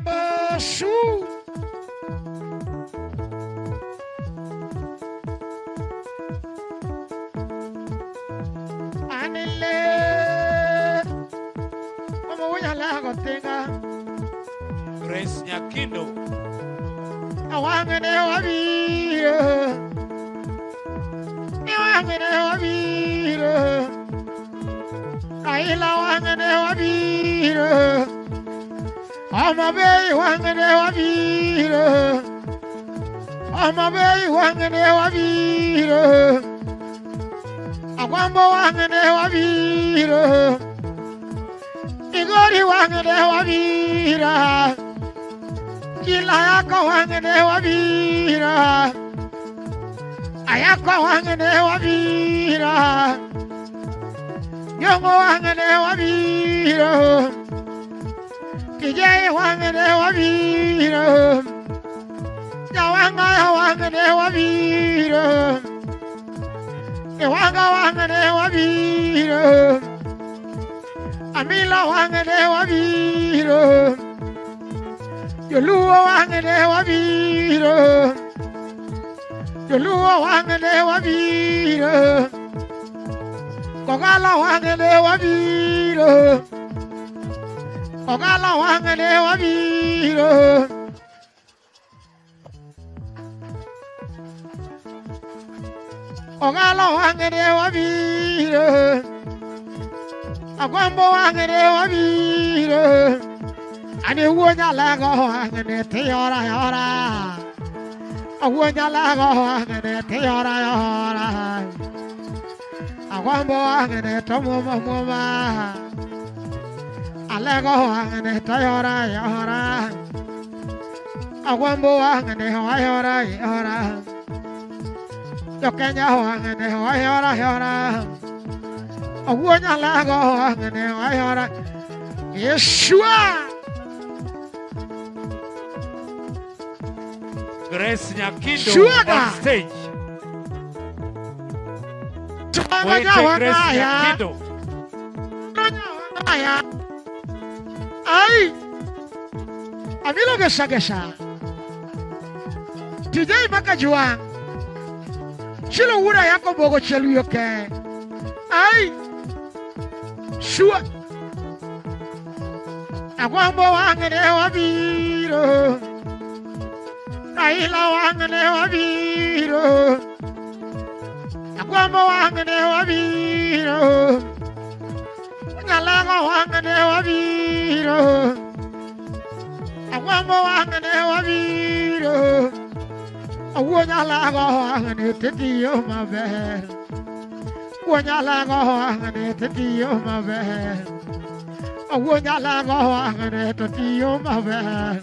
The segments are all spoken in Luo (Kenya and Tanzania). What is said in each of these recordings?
Wamba Shu. Anile. Mama wonya la gotenga. Grace Nyakindo. Awangene wabira. Awangene wabira. Aila wangene wabira. Amabe wangene wabira. Amabe wangene wabira. Agwambo wangene wabira. Igori wangene wabira. Kila yako wangene wabira. Ayako wangene wabira. Yongo wangene wabira. Kijay wangene wabira. Yawanga wangene wabira. Yawanga wangene wabira. Amila wangene wabira. Yoluwa wangene wabira. Yoluwa wangene wabira. Kogala wangene wabira. Kogala wangene wabira. Kogala wangene wabira. Agwambo wangene wabira. Ani wonya lago wangene tiyora yora. Wonya lago wangene tiyora yora. Agwambo wangene tomoma moma. Alago wangene tiyora yora. Agwambo wangene yora yora. Yokenya wangene yora yora. Wonya lago wangene yora. Yeshua. Grace Nyakindo Sugar. on stage. Wait, Grace Nyakindo. Ay, amilo gesha. Today makajua. Chilo wura yako bogo chelu yoke. Ay, shua. Agwambo wangene wabiro. Aila wangene wabiro. Agwambo wangene wabiro. Nyalaga wangene wabiro. Agwambo wangene wabiro. Nyalaga wangene tetiyo maber. Nyalaga wangene tetiyo maber. Nyalaga wangene tetiyo maber.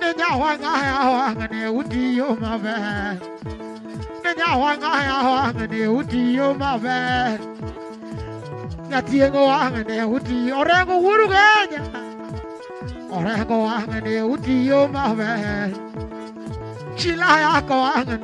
Wangane udiyo mabe. Wangane udiyo mabe. Yatiengo wangane udiyo. Orengo wurugenya. Orengo wangane udiyo mabe. Chila yako wangane.